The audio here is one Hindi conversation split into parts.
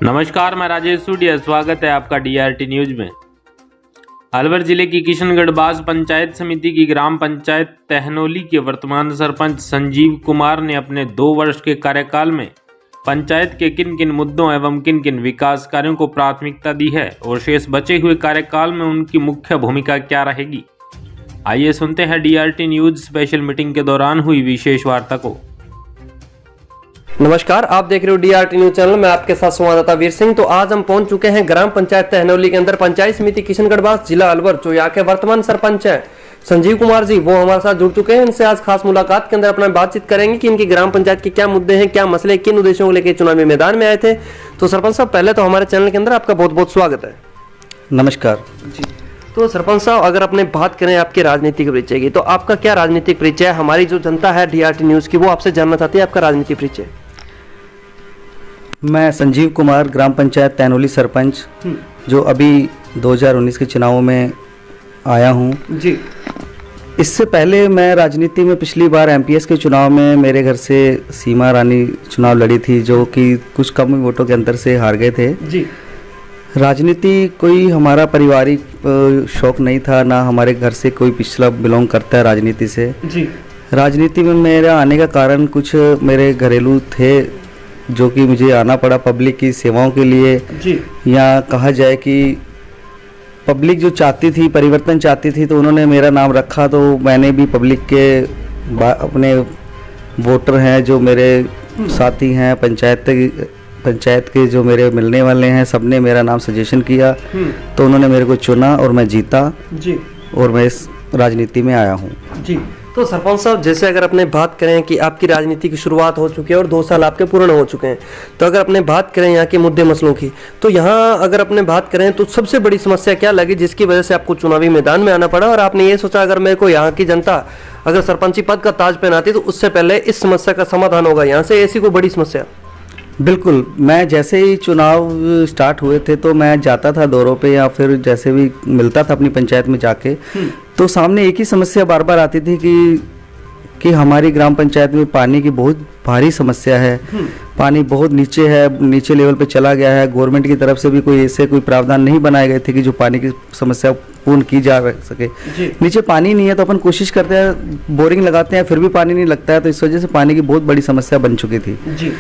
नमस्कार, मैं राजेश सूडिया। स्वागत है आपका डीआरटी न्यूज में। अलवर जिले की किशनगढ़ बास पंचायत समिति की ग्राम पंचायत तहनोली के वर्तमान सरपंच संजीव कुमार ने अपने 2 वर्ष के कार्यकाल में पंचायत के किन किन मुद्दों एवं किन किन विकास कार्यों को प्राथमिकता दी है और शेष बचे हुए कार्यकाल में उनकी मुख्य भूमिका क्या रहेगी। आइए सुनते हैं डीआरटी न्यूज स्पेशल मीटिंग के दौरान हुई विशेष वार्ता को। नमस्कार, आप देख रहे हो डीआरटी न्यूज चैनल में आपके साथ संवाददाता वीर सिंह। तो आज हम पहुंच चुके हैं ग्राम पंचायत तहनोली के अंदर पंचायत समिति किशनगढ़ बास जिला अलवर। जो यहाँ के वर्तमान सरपंच हैं संजीव कुमार जी, वो हमारे साथ जुड़ चुके हैं। इनसे आज खास मुलाकात के अंदर अपना बातचीत करेंगे कि इनकी ग्राम पंचायत के क्या मुद्दे हैं, क्या मसले, किन उद्देश्यों को लेकर चुनावी मैदान में आए थे। तो सरपंच साहब, पहले तो हमारे चैनल के अंदर आपका बहुत बहुत स्वागत है। नमस्कार जी। तो सरपंच साहब, अगर अपने बात करें आपके राजनीतिक परिचय की, तो आपका क्या राजनीतिक परिचय है? हमारी जो जनता है डीआरटी न्यूज की, वो आपसे जानना चाहती है आपका राजनीतिक परिचय। मैं संजीव कुमार, ग्राम पंचायत तहनोली सरपंच, जो अभी 2019 के चुनावों में आया हूँ जी। इससे पहले मैं राजनीति में पिछली बार एमपीएस के चुनाव में मेरे घर से सीमा रानी चुनाव लड़ी थी, जो कि कुछ कम वोटों के अंतर से हार गए थे जी। राजनीति कोई हमारा पारिवारिक शौक नहीं था, ना हमारे घर से कोई पिछला बिलोंग करता है राजनीति से जी। राजनीति में मेरा आने का कारण कुछ मेरे घरेलू थे, जो कि मुझे आना पड़ा पब्लिक की सेवाओं के लिए जी। या कहा जाए कि पब्लिक जो चाहती थी, परिवर्तन चाहती थी, तो उन्होंने मेरा नाम रखा। तो मैंने भी पब्लिक के अपने वोटर हैं, जो मेरे साथी हैं, पंचायत के जो मेरे मिलने वाले हैं, सबने मेरा नाम सजेशन किया, तो उन्होंने मेरे को चुना और मैं जीता जी। और मैं इस राजनीति में आया हूँ जी। तो सरपंच साहब, जैसे अगर अपने बात करें कि आपकी राजनीति की शुरुआत हो चुकी है और 2 साल आपके पूर्ण हो चुके हैं, तो अगर अपने बात करें यहाँ के मुद्दे मसलों की, तो यहाँ अगर अपने बात करें तो सबसे बड़ी समस्या क्या लगी जिसकी वजह से आपको चुनावी मैदान में आना पड़ा और आपने ये सोचा अगर मेरे को यहाँ की जनता अगर सरपंची पद का ताज पहनाती तो उससे पहले इस समस्या का समाधान होगा, यहाँ से ऐसी कोई बड़ी समस्या? बिल्कुल। मैं जैसे ही चुनाव स्टार्ट हुए थे तो मैं जाता था दौरों पे या फिर जैसे भी मिलता था अपनी पंचायत में जाके, तो सामने एक ही समस्या बार बार आती थी कि हमारी ग्राम पंचायत में पानी की बहुत भारी समस्या है। पानी बहुत नीचे है, नीचे लेवल पे चला गया है। गवर्नमेंट की तरफ से भी कोई प्रावधान नहीं बनाए गए थे कि जो पानी की समस्या पूर्ण की जा सके। नीचे पानी नहीं है तो अपन कोशिश करते हैं, बोरिंग लगाते हैं, फिर भी पानी नहीं लगता है, तो इस वजह से पानी की बहुत बड़ी समस्या बन चुकी थी जी।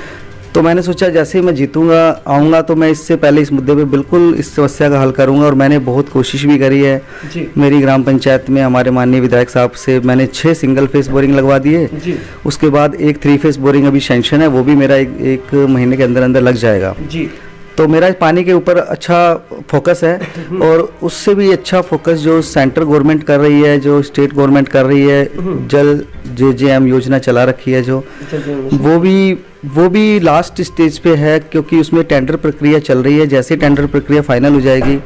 तो मैंने सोचा जैसे ही मैं जीतूंगा आऊँगा तो मैं इससे पहले इस मुद्दे पे बिल्कुल इस समस्या का हल करूंगा, और मैंने बहुत कोशिश भी करी है जी। मेरी ग्राम पंचायत में हमारे माननीय विधायक साहब से मैंने 6 सिंगल फेस बोरिंग लगवा दिए जी। उसके बाद एक 3 फेस बोरिंग अभी सैंक्शन है, वो भी मेरा एक महीने के अंदर अंदर लग जाएगा जी। तो मेरा पानी के ऊपर अच्छा फोकस है। और उससे भी अच्छा फोकस जो सेंट्रल गवर्नमेंट कर रही है, जो स्टेट गवर्नमेंट कर रही है, जल JJM योजना चला रखी है जो, वो भी लास्ट स्टेज पे है, क्योंकि उसमें टेंडर प्रक्रिया चल रही है। जैसे टेंडर प्रक्रिया फाइनल हो जाएगी,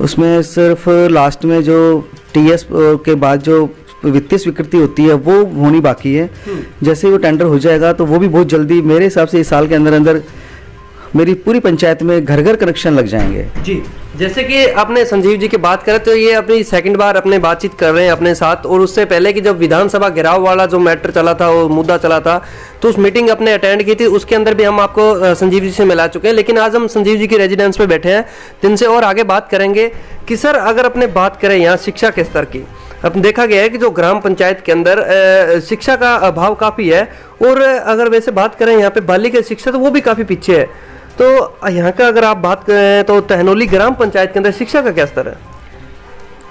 उसमें सिर्फ लास्ट में जो TS के बाद जो वित्तीय स्वीकृति होती है वो होनी बाकी है। जैसे वो टेंडर हो जाएगा तो वो भी बहुत जल्दी, मेरे हिसाब से इस साल के अंदर अंदर मेरी पूरी पंचायत में घर घर कनेक्शन लग जाएंगे जी। जैसे कि आपने संजीव जी की बात करें तो ये अपनी सेकंड बार अपने बातचीत कर रहे हैं अपने साथ, और उससे पहले कि जब विधानसभा घेराव वाला जो मैटर चला था, वो मुद्दा चला था, तो उस मीटिंग अपने अटेंड की थी, उसके अंदर भी हम आपको संजीव जी से मिला चुके हैं। लेकिन आज हम संजीव जी की रेजिडेंस पे बैठे हैं, जिनसे और आगे बात करेंगे कि सर अगर अपने बात करें यहाँ शिक्षा के स्तर की, अब देखा गया है कि जो ग्राम पंचायत के अंदर शिक्षा का अभाव काफ़ी है, और अगर वैसे बात करें यहाँ पे बालिका शिक्षा तो वो भी काफ़ी पीछे है। तो यहाँ का अगर आप बात करें तो तहनोली ग्राम पंचायत के अंदर शिक्षा का क्या स्तर है?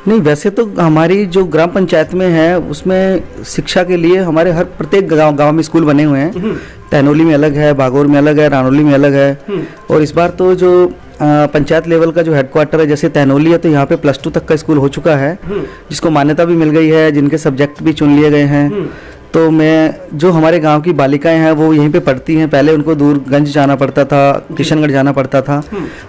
नहीं, वैसे तो हमारी जो ग्राम पंचायत में है उसमें शिक्षा के लिए हमारे हर प्रत्येक गांव में स्कूल बने हुए हैं। तहनोली में अलग है, बागोर में अलग है, रानोली में अलग है। और इस बार तो जो पंचायत लेवल का जो हेडक्वार्टर है, जैसे तहनोली है, तो यहाँ पे +2 तक का स्कूल हो चुका है, जिसको मान्यता भी मिल गई है, जिनके सब्जेक्ट भी चुन लिए गए हैं। तो मैं जो हमारे गांव की बालिकाएं हैं वो यहीं पे पढ़ती हैं। पहले उनको दूरगंज जाना पड़ता था, किशनगढ़ जाना पड़ता था,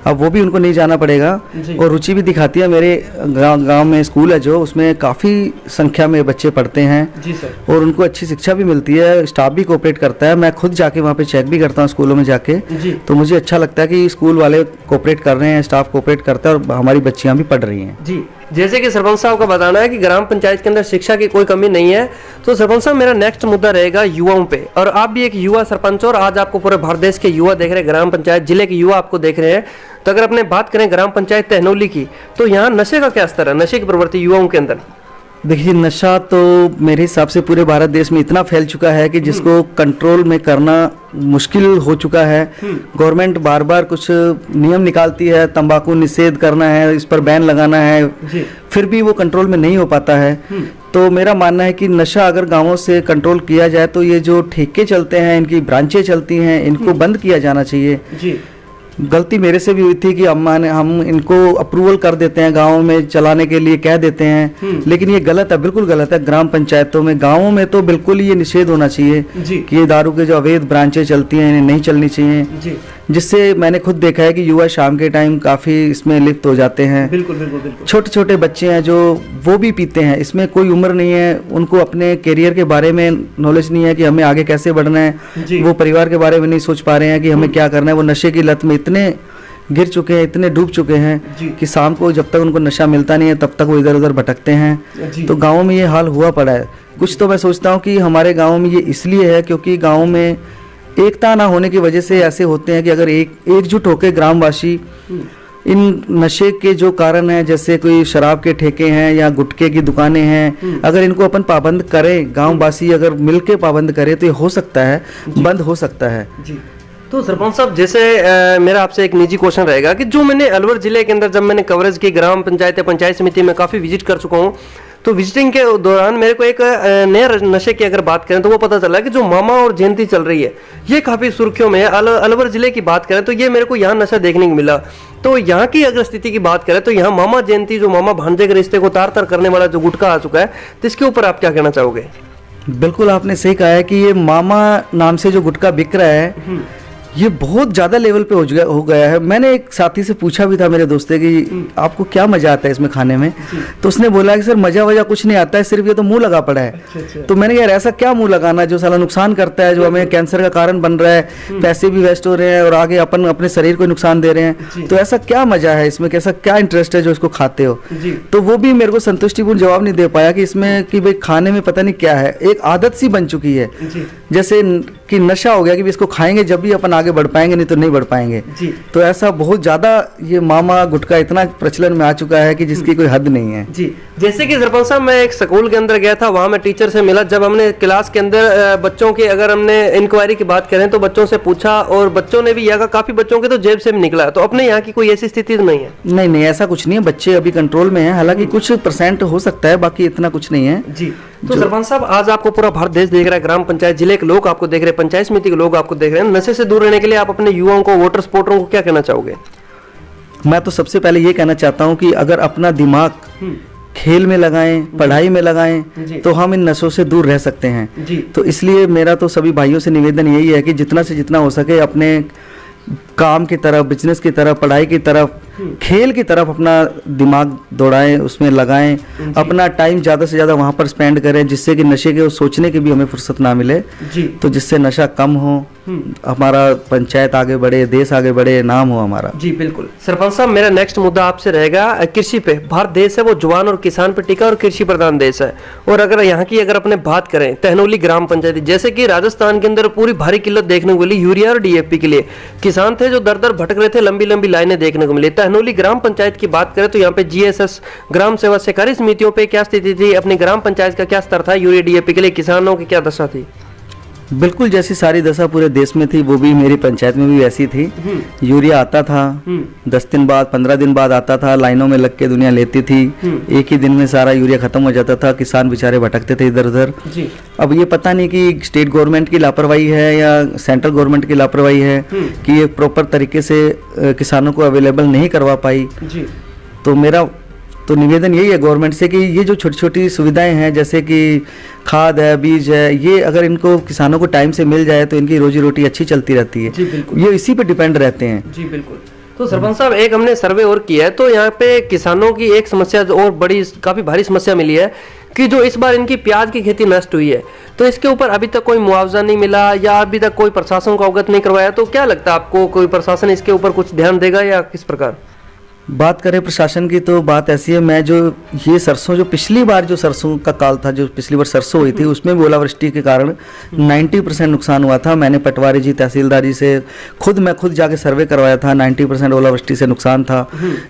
अब वो भी उनको नहीं जाना पड़ेगा। और रुचि भी दिखाती है। मेरे गांव में स्कूल है जो, उसमें काफ़ी संख्या में बच्चे पढ़ते हैं जी सर, और उनको अच्छी शिक्षा भी मिलती है। स्टाफ भी कोऑपरेट करता है। मैं खुद जाके वहाँ पे चेक भी करता हूँ स्कूलों में जाके, तो मुझे अच्छा लगता है कि स्कूल वाले कोऑपरेट कर रहे हैं, स्टाफ कोऑपरेट करता है और हमारी बच्चियाँ भी पढ़ रही हैं जी। जैसे कि सरपंच साहब का बताना है कि ग्राम पंचायत के अंदर शिक्षा की कोई कमी नहीं है, तो सरपंच साहब मेरा नेक्स्ट मुद्दा रहेगा युवाओं पे। और आप भी एक युवा सरपंच और आज आपको पूरे भारत देश के युवा देख रहे हैं, ग्राम पंचायत जिले के युवा आपको देख रहे हैं। तो अगर अपने बात करें ग्राम पंचायत तहनोली की, तो यहाँ नशे का क्या स्तर है, नशे की प्रवृत्ति युवाओं के अंदर? देखिए, नशा तो मेरे हिसाब से पूरे भारत देश में इतना फैल चुका है कि जिसको कंट्रोल में करना मुश्किल हो चुका है। गवर्नमेंट बार बार कुछ नियम निकालती है, तंबाकू निषेध करना है, इस पर बैन लगाना है, फिर भी वो कंट्रोल में नहीं हो पाता है। तो मेरा मानना है कि नशा अगर गांवों से कंट्रोल किया जाए तो ये जो ठेके चलते हैं, इनकी ब्रांचें चलती हैं, इनको बंद किया जाना चाहिए। गलती मेरे से भी हुई थी कि हम इनको अप्रूवल कर देते हैं, गाँव में चलाने के लिए कह देते हैं, लेकिन ये गलत है, बिल्कुल गलत है। ग्राम पंचायतों में, गाँवों में तो बिल्कुल ये निषेध होना चाहिए कि ये दारू के जो अवैध ब्रांचें चलती हैं इन्हें नहीं चलनी चाहिए, जिससे मैंने खुद देखा है कि युवा शाम के टाइम काफ़ी इसमें लिप्त हो जाते हैं। बिल्कुल बिल्कुल बिल्कुल। छोटे छोटे बच्चे हैं जो वो भी पीते हैं, इसमें कोई उम्र नहीं है, उनको अपने करियर के बारे में नॉलेज नहीं है कि हमें आगे कैसे बढ़ना है, वो परिवार के बारे में नहीं सोच पा रहे हैं कि हमें क्या करना है। वो नशे की लत में इतने गिर चुके हैं, इतने डूब चुके हैं कि शाम को जब तक उनको नशा मिलता नहीं है तब तक वो इधर उधर भटकते हैं। तो गाँव में ये हाल हुआ पड़ा है। कुछ तो मैं सोचता हूँ कि हमारे गाँव में ये इसलिए है क्योंकि गाँव में एकता ना होने की वजह से ऐसे होते हैं कि अगर एकजुट होकर ग्रामवासी इन नशे के जो कारण है, जैसे कोई शराब के ठेके हैं या गुटखे की दुकानें हैं, अगर इनको अपन पाबंद करें, गांववासी अगर मिलके पाबंद करें तो ये हो सकता है, बंद हो सकता है। तो सरपंच साहब, जैसे मेरा आपसे एक निजी क्वेश्चन रहेगा कि जो मैंने अलवर जिले के अंदर जब मैंने कवरेज की ग्राम पंचायत या पंचायत समिति में काफ़ी विजिट कर चुका हूँ, तो विजिटिंग के दौरान मेरे को एक नए नशे की अगर बात करें तो वो पता चला कि जो मामा और जयंती चल रही है ये काफ़ी सुर्खियों में है। अलवर जिले की बात करें तो ये मेरे को यहाँ नशा देखने को मिला। तो यहाँ की अगर स्थिति की बात करें तो यहाँ मामा जयंती, जो मामा भांजे के रिश्ते को तार तार करने वाला जो गुटखा आ चुका है, तो इसके ऊपर आप क्या कहना चाहोगे? बिल्कुल आपने सही कहा है कि ये मामा नाम से जो गुटखा बिक रहा है ये बहुत ज़्यादा लेवल पे हो गया है। मैंने एक साथी से पूछा भी था, मेरे दोस्त कि आपको क्या मज़ा आता है इसमें खाने में, तो उसने बोला कि सर मज़ा वजह कुछ नहीं आता है, सिर्फ ये तो मुंह लगा पड़ा है। तो मैंने यार ऐसा क्या मुंह लगाना जो साला नुकसान करता है, जो हमें कैंसर का कारण बन रहा है, पैसे भी वेस्ट हो रहे हैं और आगे अपन अपने शरीर को नुकसान दे रहे हैं, तो ऐसा क्या मज़ा है इसमें, कैसा क्या इंटरेस्ट है जो इसको खाते हो? तो वो भी मेरे को संतुष्टिपूर्ण जवाब नहीं दे पाया कि इसमें कि भाई खाने में पता नहीं क्या है, एक आदत सी बन चुकी है, जैसे कि नशा हो गया कि इसको खाएंगे जब भी अपन आगे बढ़ पाएंगे, नहीं तो नहीं बढ़ पाएंगे। तो ऐसा बहुत ज्यादा ये मामा गुटखा इतना प्रचलन में आ चुका है कि जिसकी कोई हद नहीं है। जी, जैसे कि सरपंच साहब, मैं एक स्कूल के अंदर गया था, वहां मैं टीचर से मिला। जब हमने क्लास के अंदर बच्चों की अगर हमने इंक्वायरी की बात करें तो बच्चों से पूछा और बच्चों ने भी यह कहा, काफी बच्चों के तो जेब से भी निकला। तो अपने यहाँ की कोई ऐसी स्थिति नहीं है? नहीं, ऐसा कुछ नहीं है, बच्चे अभी कंट्रोल में है, हालांकि कुछ % हो सकता है, बाकी इतना कुछ नहीं है। जी, तो सरपंच साहब, आज आपको पूरा भारत देश देख रहा है, ग्राम पंचायत जिले के लोग आपको देख रहे हैं, पंचायत समिति के लोग आपको देख रहे हैं। नशे से दूर रहने के लिए आप अपने युवाओं को, वोटर सपोर्टरों को क्या कहना चाहोगे? मैं तो सबसे पहले ये कहना चाहता हूँ कि अगर अपना दिमाग खेल में लगाएं, पढ़ाई में लगाएं, तो हम इन नशों से दूर रह सकते हैं। तो इसलिए मेरा तो सभी भाइयों से निवेदन यही है कि जितना से जितना हो सके अपने काम की तरफ, बिजनेस की तरफ, पढ़ाई की तरफ, खेल की तरफ अपना दिमाग दौड़ाएं, उसमें लगाएं, अपना टाइम ज़्यादा से ज़्यादा वहाँ पर स्पेंड करें, जिससे कि नशे के सोचने की भी हमें फुर्सत ना मिले। तो जिससे नशा कम हो, हमारा पंचायत आगे बढ़े, देश आगे बढ़े, नाम हो हमारा। जी बिल्कुल। सरपंच साहब, मेरा नेक्स्ट मुद्दा आपसे रहेगा कृषि पे। भारत देश है वो जवान और किसान पे टिका और कृषि प्रधान देश है। और अगर यहाँ की अगर अपने बात करें तहनोली ग्राम पंचायत, जैसे कि राजस्थान के अंदर पूरी भारी किल्लत देखने को मिली यूरिया और DAP के लिए। किसान थे जो दर दर भटक रहे थे, लंबी लंबी लाइनें देखने को मिली। तहनोली ग्राम पंचायत की बात करें तो यहाँ पे GSS ग्राम सेवा सहकारी समितियों पे क्या स्थिति थी, अपनी ग्राम पंचायत का क्या स्तर था यूरिया DAP के लिए, किसानों की क्या दशा थी? बिल्कुल जैसी सारी दशा पूरे देश में थी वो भी मेरी पंचायत में भी वैसी थी। यूरिया आता था 10 दिन बाद, 15 दिन बाद आता था, लाइनों में लग के दुनिया लेती थी, एक ही दिन में सारा यूरिया खत्म हो जाता था, किसान बेचारे भटकते थे इधर उधर। अब ये पता नहीं कि स्टेट गवर्नमेंट की लापरवाही है या सेंट्रल गवर्नमेंट की लापरवाही है कि ये प्रॉपर तरीके से किसानों को अवेलेबल नहीं करवा पाई। तो मेरा तो निवेदन यही है गवर्नमेंट से कि ये जो छोटी छोटी सुविधाएं हैं, जैसे कि खाद है, बीज है, ये अगर इनको किसानों को टाइम से मिल जाए तो इनकी रोजी रोटी अच्छी चलती रहती है। ये इसी पे डिपेंड रहते हैं। जी बिल्कुल। तो सरपंच साहब, एक हमने सर्वे और किया है, तो यहाँ पे किसानों की एक समस्या और बड़ी काफी भारी समस्या मिली है कि जो इस बार इनकी प्याज की खेती नष्ट हुई है, तो इसके ऊपर अभी तक कोई मुआवजा नहीं मिला या अभी तक कोई प्रशासन को अवगत नहीं करवाया। तो क्या लगता है आपको, कोई प्रशासन इसके ऊपर कुछ ध्यान देगा या किस प्रकार? बात करें प्रशासन की तो बात ऐसी है, मैं जो ये सरसों जो पिछली बार जो सरसों का काल था, जो पिछली बार सरसों हुई थी, उसमें भी ओलावृष्टि के कारण 90% नुकसान हुआ था। मैंने पटवारी जी, तहसीलदार जी से मैं खुद जाके सर्वे करवाया था। 90% ओलावृष्टि से नुकसान था,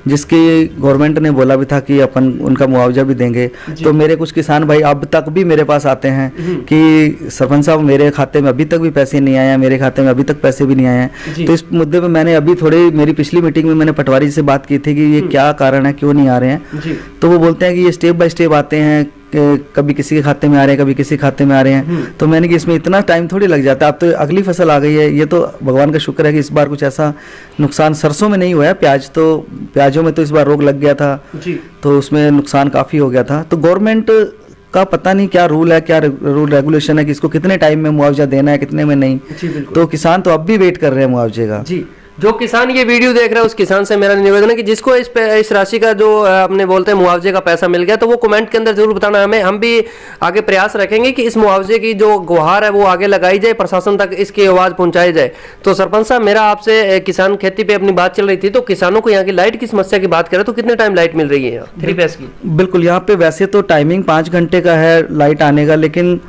जिसकी गवर्नमेंट ने बोला भी था कि अपन उनका मुआवजा भी देंगे। तो मेरे कुछ किसान भाई अब तक भी मेरे पास आते हैं कि सरपंच साहब मेरे खाते में अभी तक भी पैसे नहीं आए हैं, मेरे खाते में अभी तक पैसे भी नहीं आए हैं। तो इस मुद्दे पर मैंने अभी थोड़ी, मेरी पिछली मीटिंग में मैंने पटवारी जी से बात की थी कि ये क्या कारण है, क्यों नहीं आ रहे हैं। तो वो बोलते हैं कि ये स्टेप बाय स्टेप आते हैं, कभी किसी के खाते में आ रहे हैं, कभी किसी के खाते में आ रहे हैं। तो मैंने कि इसमें इतना टाइम थोड़ी लग जाता है, अब तो अगली फसल आ गई है। ये तो भगवान का शुक्र है कि इस बार कुछ ऐसा नुकसान सरसों में नहीं हुआ है। प्याजों में तो इस बार रोग लग गया था, तो उसमें नुकसान काफ़ी हो गया था। तो गवर्नमेंट का पता नहीं क्या रूल है, क्या रूल रेगुलेशन है कि इसको कितने टाइम में मुआवजा देना है, कितने में नहीं। तो किसान तो अब भी वेट कर रहे हैं मुआवजे का। जी, जो किसान ये वीडियो देख रहा है उस किसान से मेरा निवेदन है कि जिसको इस राशि का जो अपने बोलते हैं मुआवजे का पैसा मिल गया, तो वो कमेंट के अंदर जरूर बताना हमें। हम भी आगे प्रयास रखेंगे कि इस मुआवजे की जो गुहार है वो आगे लगाई जाए, प्रशासन तक इसकी आवाज पहुंचाई जाए। तो सरपंच साहब, मेरा आपसे किसान खेती पे अपनी बात चल रही थी, तो किसानों को यहाँ की लाइट की समस्या की बात करें तो कितने टाइम लाइट मिल रही है 3 फेस की? बिल्कुल, यहाँ पे वैसे तो टाइमिंग 5 घंटे का है लाइट आने का, लेकिन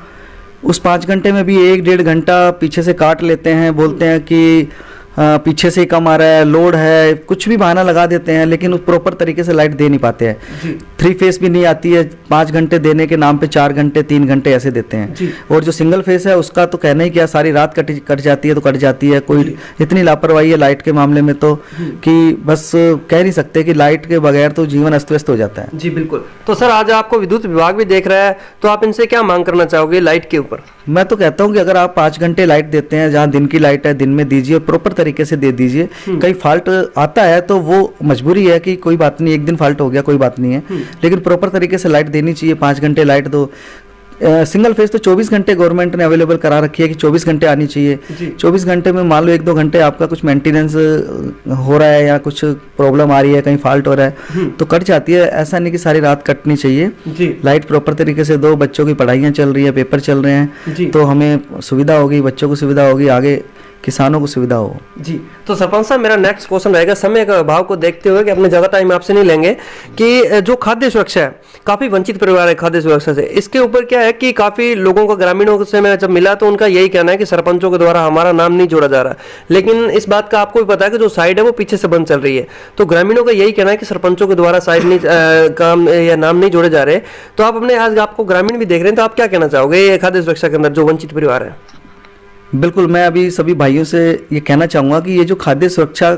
उस 5 घंटे में भी 1-1.5 घंटा पीछे से काट लेते हैं। बोलते हैं कि पीछे से ही कम आ रहा है, लोड है, कुछ भी बहाना लगा देते हैं, लेकिन उस प्रॉपर तरीके से लाइट दे नहीं पाते हैं। 3 फेस भी नहीं आती है, 5 घंटे देने के नाम पे 4 घंटे 3 घंटे ऐसे देते हैं। और जो सिंगल फेस है उसका तो कहना ही क्या, सारी रात कट जाती है तो कट जाती है। कोई इतनी लापरवाही है लाइट के मामले में तो कि बस कह नहीं सकते कि लाइट के बगैर तो जीवन अस्त व्यस्त हो जाता है। जी बिल्कुल। तो सर, आज आपको विद्युत विभाग भी देख रहा है, तो आप इनसे क्या मांग करना चाहोगे लाइट के ऊपर? मैं तो कहता हूं कि अगर आप 5 घंटे लाइट देते हैं, जहां दिन की लाइट है दिन में दीजिए, प्रॉपर तरीके से दे दीजिए। कहीं फॉल्ट आता है तो वो मजबूरी है कि कोई बात नहीं, एक दिन फॉल्ट हो गया कोई बात नहीं है, लेकिन प्रॉपर तरीके से लाइट देनी चाहिए। 5 घंटे लाइट दो। सिंगल फेज तो 24 घंटे गवर्नमेंट ने अवेलेबल करा रखी है कि 24 घंटे आनी चाहिए। 24 घंटे में मान लो 1-2 घंटे आपका कुछ मेंटेनेंस हो रहा है या कुछ प्रॉब्लम आ रही है, कहीं फॉल्ट हो रहा है तो कट जाती है। ऐसा नहीं कि सारी रात कटनी चाहिए। लाइट प्रॉपर तरीके से दो। बच्चों की पढ़ाइयाँ चल रही है, पेपर चल रहे हैं, तो हमें सुविधा होगी, बच्चों को सुविधा होगी, आगे किसानों को सुविधा हो। जी, तो सरपंच साहब, मेरा नेक्स्ट क्वेश्चन रहेगा, समय का अभाव को देखते हुए कि अपने ज़्यादा टाइम आपसे नहीं लेंगे, कि जो खाद्य सुरक्षा है, काफ़ी वंचित परिवार है खाद्य सुरक्षा से, इसके ऊपर क्या है कि काफ़ी लोगों को, ग्रामीणों से मैं जब मिला तो उनका यही कहना है कि सरपंचों के द्वारा हमारा नाम नहीं जोड़ा जा रहा। लेकिन इस बात का आपको भी पता है कि जो साइड है वो पीछे से बंद चल रही है, तो ग्रामीणों का यही कहना है कि सरपंचों के द्वारा साइड नहीं काम या नाम नहीं जोड़े जा रहे। तो आप अपने, आज आपको ग्रामीण भी देख रहे हैं, तो आप क्या कहना चाहोगे ये खाद्य सुरक्षा के अंदर जो वंचित परिवार है? बिल्कुल, मैं अभी सभी भाइयों से ये कहना चाहूँगा कि ये जो खाद्य सुरक्षा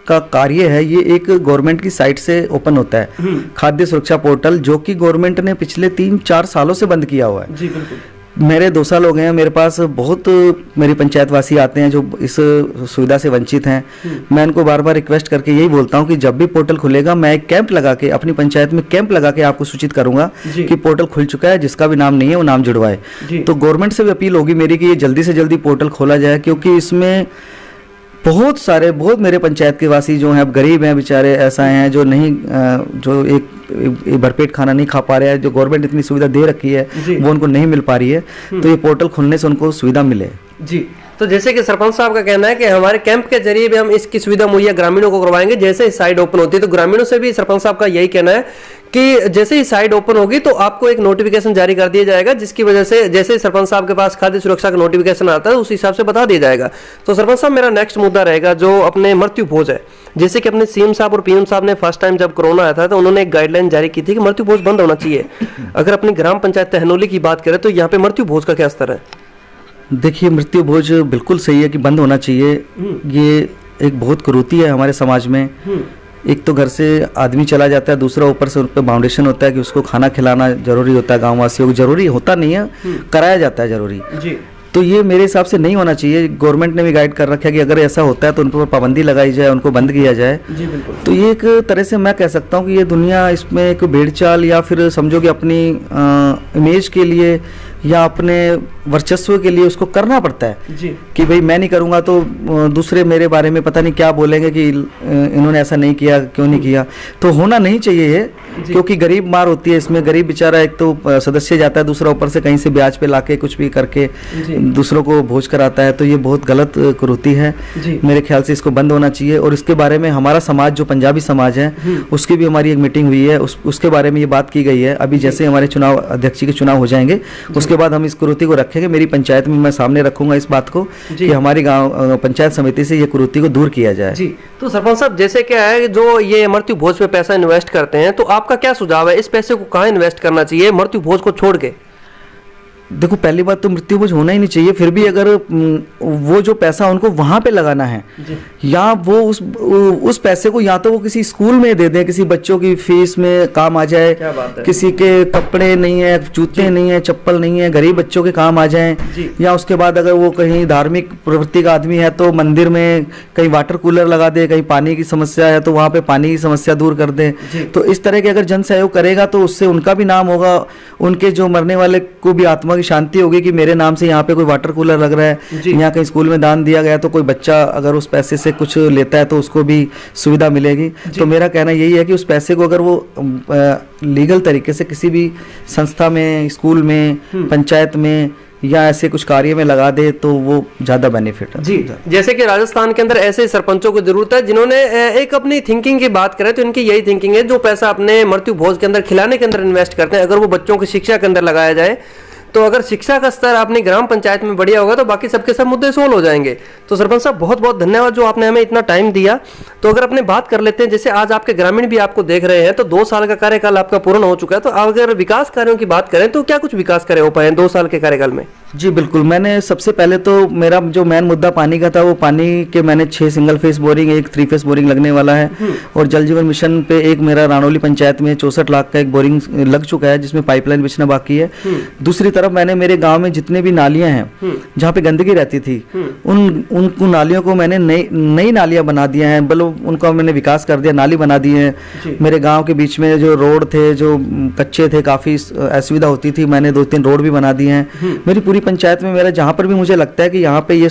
का कार्य है ये एक गवर्नमेंट की साइट से ओपन होता है, खाद्य सुरक्षा पोर्टल, जो कि गवर्नमेंट ने पिछले 3-4 सालों से बंद किया हुआ है। जी बिल्कुल। मेरे 2 साल हो गए हैं, मेरे पास बहुत मेरी पंचायतवासी आते हैं जो इस सुविधा से वंचित हैं। मैं उनको बार बार रिक्वेस्ट करके यही बोलता हूं कि जब भी पोर्टल खुलेगा मैं एक कैंप लगा के, अपनी पंचायत में कैंप लगा के आपको सूचित करूंगा कि पोर्टल खुल चुका है, जिसका भी नाम नहीं है वो नाम जुड़वाए। तो गवर्नमेंट से भी अपील होगी मेरी कि ये जल्दी से जल्दी पोर्टल खोला जाए, क्योंकि इसमें बहुत मेरे पंचायत के वासी जो हैं, अब गरीब हैं बेचारे, ऐसा हैं जो नहीं, जो एक भरपेट खाना नहीं खा पा रहे हैं, जो गवर्नमेंट इतनी सुविधा दे रखी है वो उनको नहीं मिल पा रही है, तो ये पोर्टल खुलने से उनको सुविधा मिले। जी, तो जैसे कि सरपंच साहब का कहना है कि हमारे कैंप के जरिए भी हम इसकी सुविधा मुहैया ग्रामीणों को करवाएंगे जैसे ही साइट ओपन होती है। तो ग्रामीणों से भी सरपंच साहब का यही कहना है कि जैसे ही साइट ओपन होगी तो आपको एक नोटिफिकेशन जारी कर दिया जाएगा, जिसकी वजह से जैसे ही सरपंच साहब के पास खाद्य सुरक्षा का नोटिफिकेशन आता है उस हिसाब से बता दिया जाएगा। तो सरपंच साहब, मेरा नेक्स्ट मुद्दा रहेगा जो अपने मृत्यु भोज है। जैसे कि अपने सीएम साहब और पीएम साहब ने फर्स्ट टाइम जब कोरोना आया था तो उन्होंने एक गाइडलाइन जारी की थी कि मृत्यु भोज बंद होना चाहिए। अगर अपनी ग्राम पंचायत तहनोली की बात करें तो यहाँ पे मृत्यु भोज का क्या स्तर है? देखिए, मृत्यु भोज बिल्कुल सही है कि बंद होना चाहिए। ये एक बहुत कुरीति है हमारे समाज में। एक तो घर से आदमी चला जाता है, दूसरा ऊपर से उन पर बाउंडेशन होता है कि उसको खाना खिलाना जरूरी होता है, गाँव वासियों को जरूरी होता नहीं है, कराया जाता है जरूरी। तो ये मेरे हिसाब से नहीं होना चाहिए। गवर्नमेंट ने भी गाइड कर रखा है कि अगर ऐसा होता है तो उन पर पाबंदी लगाई जाए, उनको बंद किया जाए। जी बिल्कुल। तो ये एक तरह से मैं कह सकता हूँ कि ये दुनिया इसमें एक भेड़चाल या फिर समझो कि अपनी इमेज के लिए या अपने वर्चस्व के लिए उसको करना पड़ता है जी। कि भाई मैं नहीं करूँगा तो दूसरे मेरे बारे में पता नहीं क्या बोलेंगे कि इन्होंने ऐसा नहीं किया, क्यों नहीं किया। तो होना नहीं चाहिए ये। क्योंकि गरीब मार होती है इसमें। गरीब बेचारा एक तो सदस्य जाता है, दूसरा ऊपर से कहीं से ब्याज पे लाके कुछ भी करके दूसरों को भोज कराता है, तो ये बहुत गलत कुरीति है। मेरे ख्याल से इसको बंद होना चाहिए। और इसके बारे में हमारा समाज, जो पंजाबी समाज है, उसकी भी हमारी एक मीटिंग हुई है, उसके बारे में ये बात की गई है। अभी जैसे हमारे चुनाव अध्यक्ष के चुनाव हो जाएंगे, उसके बाद हम इस कुरीति को रखेंगे। मेरी पंचायत में मैं सामने रखूंगा इस बात को कि हमारी गांव पंचायत समिति से ये कुरीति को दूर किया जाए। जी, तो सरपंच साहब, जैसे क्या है कि जो ये मृत्यु भोज पे पैसा इन्वेस्ट करते हैं, तो आपका क्या सुझाव है, इस पैसे को कहाँ इन्वेस्ट करना चाहिए मृत्यु भोज को छोड़ के? देखो, पहली बात तो मृत्यु भोज होना ही नहीं चाहिए। फिर भी अगर वो जो पैसा उनको वहां पे लगाना है, या वो उस पैसे को या तो वो किसी स्कूल में दे दें, किसी बच्चों की फीस में काम आ जाए, किसी के कपड़े नहीं है, जूते नहीं है, चप्पल नहीं है, गरीब बच्चों के काम आ जाए। या उसके बाद अगर वो कहीं धार्मिक प्रवृत्ति का आदमी है तो मंदिर में कहीं वाटर कूलर लगा दे, कहीं पानी की समस्या है तो वहाँ पे पानी की समस्या दूर कर दे। तो इस तरह के अगर जन सहयोग करेगा तो उससे उनका भी नाम होगा, उनके जो मरने वाले को भी आत्मा की शांति होगी कि मेरे नाम से यहाँ पे कोई वाटर कूलर लग रहा है, यहाँ कहीं स्कूल में दान दिया गया, तो कोई बच्चा अगर उस पैसे से कुछ लेता है तो उसको भी सुविधा मिलेगी। तो मेरा कहना यही है कि उस पैसे को अगर वो लीगल तरीके से किसी भी संस्था में, स्कूल में, पंचायत में या ऐसे कुछ कार्य में लगा दे तो वो ज्यादा बेनिफिट है। जी, जैसे कि राजस्थान के अंदर ऐसे सरपंचों की जरूरत है जिन्होंने एक अपनी थिंकिंग की बात करें तो इनकी यही थिंकिंग है, जो पैसा अपने मृत्यु भोज के अंदर खिलाने के अंदर इन्वेस्ट करते हैं, अगर वो बच्चों की शिक्षा के अंदर लगाया जाए, तो अगर शिक्षा का स्तर अपनी ग्राम पंचायत में बढ़िया होगा तो बाकी सबके सब मुद्दे सोल्व हो जाएंगे। तो सरपंच साहब, बहुत बहुत धन्यवाद जो आपने हमें इतना टाइम दिया। तो अगर अपने बात कर लेते हैं, जैसे आज आपके ग्रामीण भी आपको देख रहे हैं, तो 2 साल का कार्यकाल आपका पूर्ण हो चुका है, तो अगर विकास कार्यों की बात करें तो क्या कुछ विकास कार्य हो पाए 2 साल के कार्यकाल में? जी बिल्कुल, मैंने सबसे पहले तो मेरा जो मेन मुद्दा पानी का था, वो पानी के मैंने 6 single phase boring, 1 3 face boring लगने वाला है। और जल जीवन मिशन पे एक मेरा रानौली पंचायत में 64 लाख का एक बोरिंग लग चुका है, जिसमें पाइपलाइन बिछना बाकी है। दूसरी तरफ मैंने मेरे गांव में जितने भी नालियां हैं जहाँ पे गंदगी रहती थी, उन नालियों को मैंने नई नालियां बना दिया है, बल्कि उनका मैंने विकास कर दिया, नाली बना दी है। मेरे गाँव के बीच में जो रोड थे, जो कच्चे थे, काफी असुविधा होती थी, मैंने 2-3 रोड भी बना दिए हैं। मेरी पूरी पंचायत में मेरा जहाँ पर भी मुझे लगता है कि यहाँ पे ये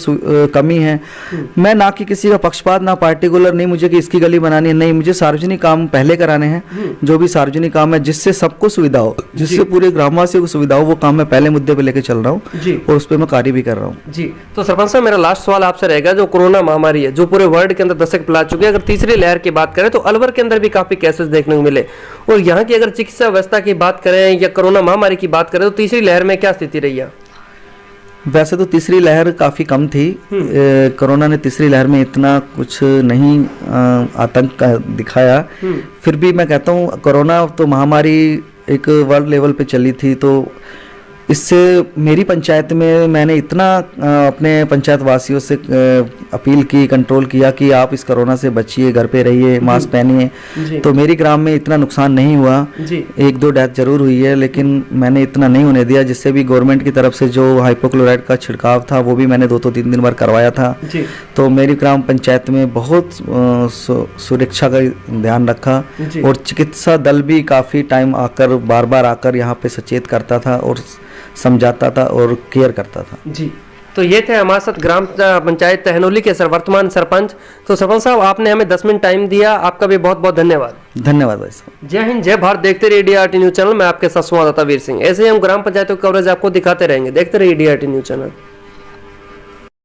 कमी है, मैं ना कि किसी का पक्षपात, ना पार्टिकुलर, नहीं मुझे कि इसकी गली बनानी है, नहीं, मुझे सार्वजनिक काम पहले कराने हैं। जो भी सार्वजनिक काम है जिससे सबको सुविधा हो, जिससे पूरे ग्रामवासियों को सुविधा हो, वो काम मैं पहले मुद्दे पे लेके चल रहा हूँ और उस पर मैं कार्य भी कर रहा हूँ। जी, तो सरपंच साहब, मेरा लास्ट सवाल आपसे रहेगा, जो कोरोना महामारी है, जो पूरे वर्ल्ड के अंदर दस्तक पिला चुकी है, अगर तीसरी लहर की बात करें तो अलवर के अंदर भी काफी केसेस देखने को मिले, और यहाँ की अगर चिकित्सा व्यवस्था की बात करें या कोरोना महामारी की बात करें तो तीसरी लहर में क्या स्थिति रही है? वैसे तो तीसरी लहर काफ़ी कम थी। कोरोना ने तीसरी लहर में इतना कुछ नहीं आतंक दिखाया। फिर भी मैं कहता हूँ कोरोना तो महामारी एक वर्ल्ड लेवल पे चली थी, तो इससे मेरी पंचायत में मैंने इतना अपने पंचायत वासियों से अपील की, कंट्रोल किया कि आप इस कोरोना से बचिए, घर पे रहिए, मास्क पहनिए। तो मेरी ग्राम में इतना नुकसान नहीं हुआ। 1-2 डेथ जरूर हुई है, लेकिन मैंने इतना नहीं होने दिया, जिससे भी गवर्नमेंट की तरफ से जो हाइपोक्लोराइड का छिड़काव था वो भी मैंने 2-3 दिन बार करवाया था। तो मेरी ग्राम पंचायत में बहुत सुरक्षा का ध्यान रखा, और चिकित्सा दल भी काफ़ी टाइम आकर, बार बार आकर यहाँ पे सचेत करता था और समझाता था और केयर करता था। जी, तो ये थे हमारे साथ ग्राम पंचायत तहनोली के वर्तमान सरपंच। तो सरपंच साहब, आपने हमें 10 मिनट टाइम दिया, आपका भी बहुत बहुत धन्यवाद। धन्यवाद भाई साहब। जय हिंद, जय भारत। देखते रहिए DRT न्यूज चैनल। मैं आपके साथ संवाददाता वीर सिंह। ऐसे ही हम ग्राम पंचायतों की कवरेज आपको दिखाते रहेंगे। देखते रहिए DRT न्यूज चैनल।